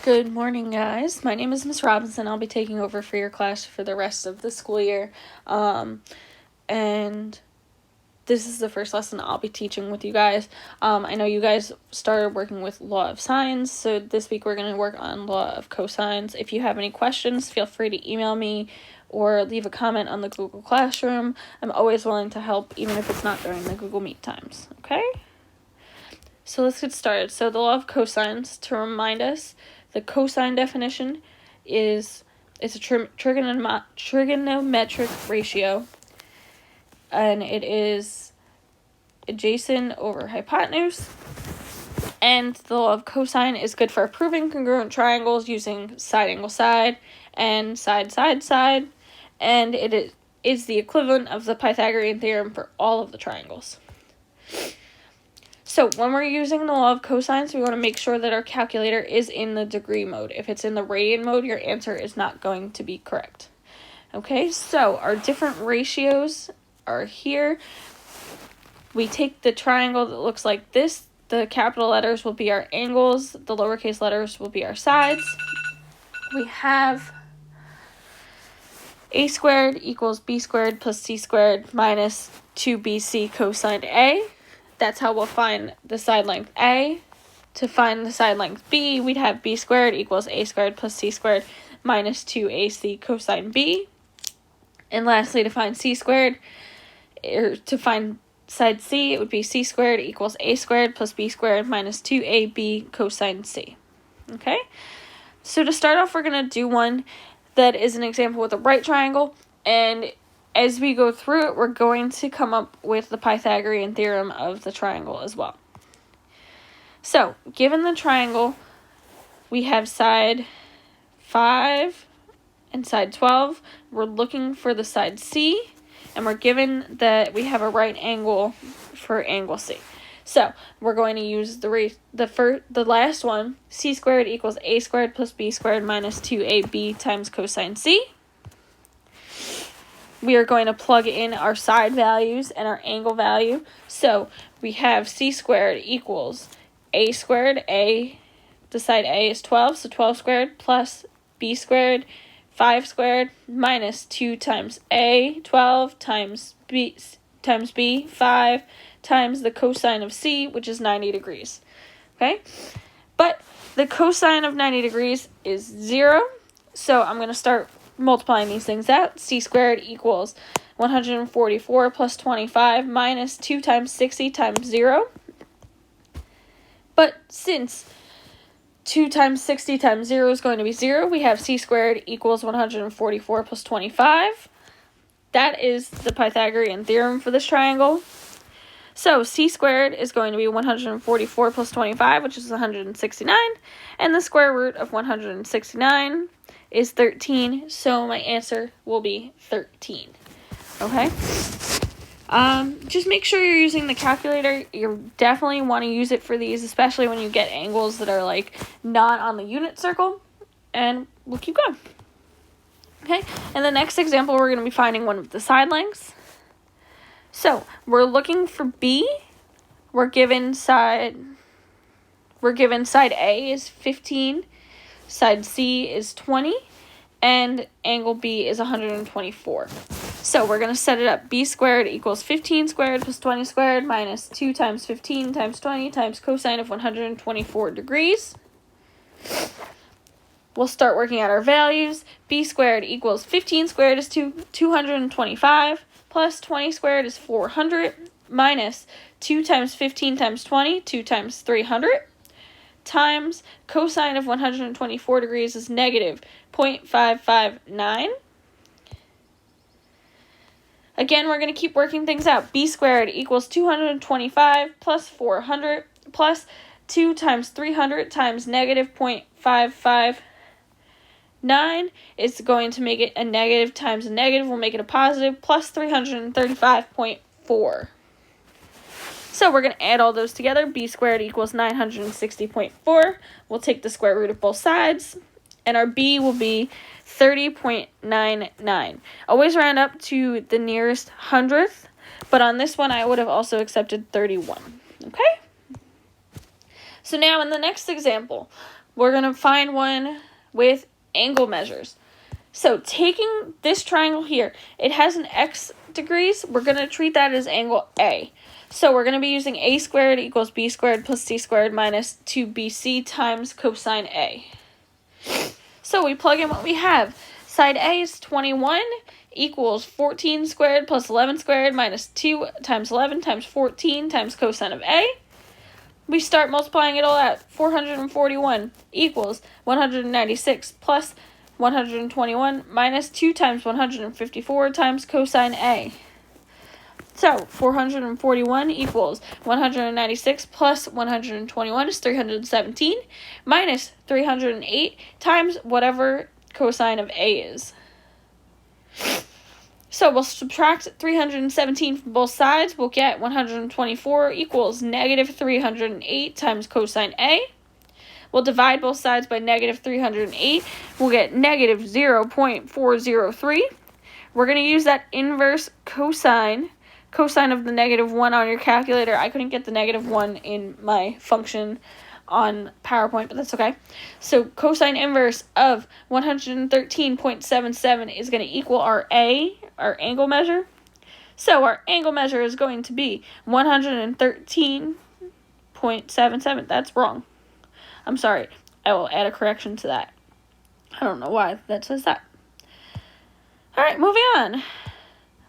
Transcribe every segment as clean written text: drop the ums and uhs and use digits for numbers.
Good morning, guys. My name is Miss Robinson. I'll be taking over for your class for the rest of the school year. And this is the first lesson I'll be teaching with you guys. I know you guys started working with law of sines, so this week we're going to work on law of cosines. If you have any questions, feel free to email me or leave a comment on the Google Classroom. I'm always willing to help, even if it's not during the Google Meet times, okay? So let's get started. So the law of cosines, to remind us, the cosine definition is it's a trigonometric ratio, and it is adjacent over hypotenuse. And the law of cosine is good for proving congruent triangles using side angle side and side side side, and it is the equivalent of the Pythagorean theorem for all of the triangles. So when we're using the law of cosines, we want to make sure that our calculator is in the degree mode. If it's in the radian mode, your answer is not going to be correct. Okay, so our different ratios are here. We take the triangle that looks like this. The capital letters will be our angles. The lowercase letters will be our sides. We have a squared equals b squared plus c squared minus 2bc cosine a. That's how we'll find the side length A. To find the side length B, we'd have b squared equals a squared plus c squared minus 2ac cosine B. And lastly, to find c squared, or to find side C, it would be c squared equals a squared plus b squared minus 2ab cosine C. Okay? So to start off, we're going to do one that is an example with a right triangle, and as we go through it, we're going to come up with the Pythagorean theorem of the triangle as well. So, given the triangle, we have side 5 and side 12. We're looking for the side C, and we're given that we have a right angle for angle C. So, we're going to use the last one, c squared equals a squared plus b squared minus 2ab times cosine C. We are going to plug in our side values and our angle value. So we have c squared equals a squared. The side A is 12, so 12 squared plus b squared, 5 squared, minus 2 times a, 12, times b, 5, times the cosine of c, which is 90 degrees. Okay? But the cosine of 90 degrees is 0, so I'm going to start multiplying these things out. C squared equals 144 plus 25 minus 2 times 60 times 0. But since 2 times 60 times 0 is going to be 0, we have c squared equals 144 plus 25. That is the Pythagorean theorem for this triangle. So c squared is going to be 144 plus 25, which is 169, and the square root of 169 is 13, so my answer will be 13. Okay? Just make sure you're using the calculator. You definitely want to use it for these, especially when you get angles that are like not on the unit circle, and we'll keep going. Okay? In the next example, we're going to be finding one of the side lengths. So, we're looking for B. We're given side A is 15. Side C is 20, and angle B is 124. So we're going to set it up. B squared equals 15 squared plus 20 squared minus 2 times 15 times 20 times cosine of 124 degrees. We'll start working out our values. B squared equals 15 squared is 225 plus 20 squared is 400 minus 2 times 15 times 20, 2 times 300. Times cosine of 124 degrees is negative 0.559. Again, we're going to keep working things out. B squared equals 225 plus 400 plus 2 times 300 times negative 0.559 is going to make it a negative times a negative. We'll make it a positive plus 335.4. So we're going to add all those together. B squared equals 960.4. We'll take the square root of both sides, and our B will be 30.99. Always round up to the nearest hundredth, but on this one I would have also accepted 31. Okay? So now in the next example, we're going to find one with angle measures. So taking this triangle here, it has an x degrees. We're going to treat that as angle A. So we're going to be using a squared equals b squared plus c squared minus 2bc times cosine A. So we plug in what we have. Side A is 21 equals 14 squared plus 11 squared minus 2 times 11 times 14 times cosine of A. We start multiplying it all out. 441 equals 196 plus 121 minus 2 times 154 times cosine A. So 441 equals 196 plus 121 is 317 minus 308 times whatever cosine of A is. So we'll subtract 317 from both sides. We'll get 124 equals negative 308 times cosine A. We'll divide both sides by negative 308. We'll get negative 0.403. We're going to use that inverse cosine of the negative 1 on your calculator. I couldn't get the negative 1 in my function on PowerPoint, but that's okay. So cosine inverse of 113.77 is going to equal our A, our angle measure. So our angle measure is going to be 113.77. That's wrong. I'm sorry. I will add a correction to that. I don't know why that says that. All right, moving on.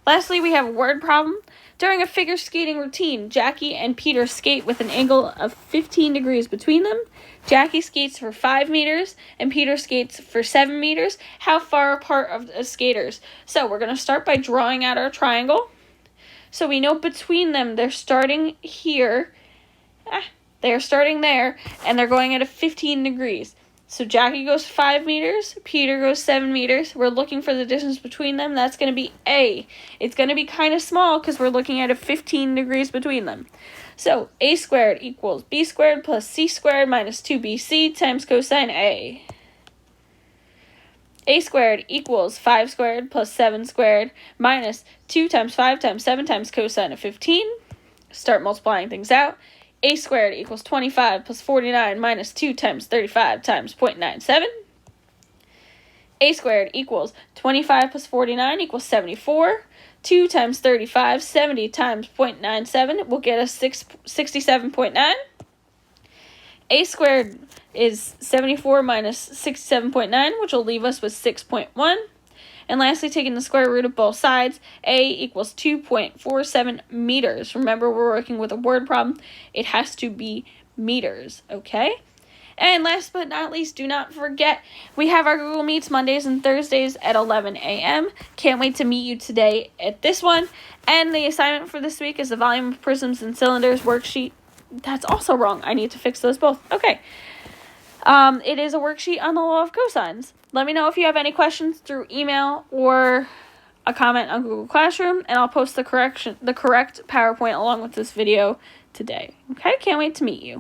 Lastly, we have a word problem. During a figure skating routine, Jackie and Peter skate with an angle of 15 degrees between them. Jackie skates for 5 meters and Peter skates for 7 meters. How far apart are the skaters? So we're going to start by drawing out our triangle. So we know between them, they're starting here. They're starting there, and they're going at a 15 degrees. So Jackie goes 5 meters, Peter goes 7 meters. We're looking for the distance between them. That's going to be A. It's going to be kind of small because we're looking at a 15 degrees between them. So A squared equals B squared plus C squared minus 2BC times cosine A. A squared equals 5 squared plus 7 squared minus 2 times 5 times 7 times cosine of 15. Start multiplying things out. A squared equals 25 plus 49 minus 2 times 35 times 0.97. A squared equals 25 plus 49 equals 74. 2 times 35, 70 times 0.97 will get us 67.9. A squared is 74 minus 67.9, which will leave us with 6.1. And lastly, taking the square root of both sides, A equals 2.47 meters. Remember, we're working with a word problem. It has to be meters, okay? And last but not least, do not forget, we have our Google Meets Mondays and Thursdays at 11 a.m. Can't wait to meet you today at this one. And the assignment for this week is the volume of prisms and cylinders worksheet. That's also wrong. I need to fix those both. Okay. It is a worksheet on the law of cosines. Let me know if you have any questions through email or a comment on Google Classroom, and I'll post the correct PowerPoint along with this video today. Okay, can't wait to meet you.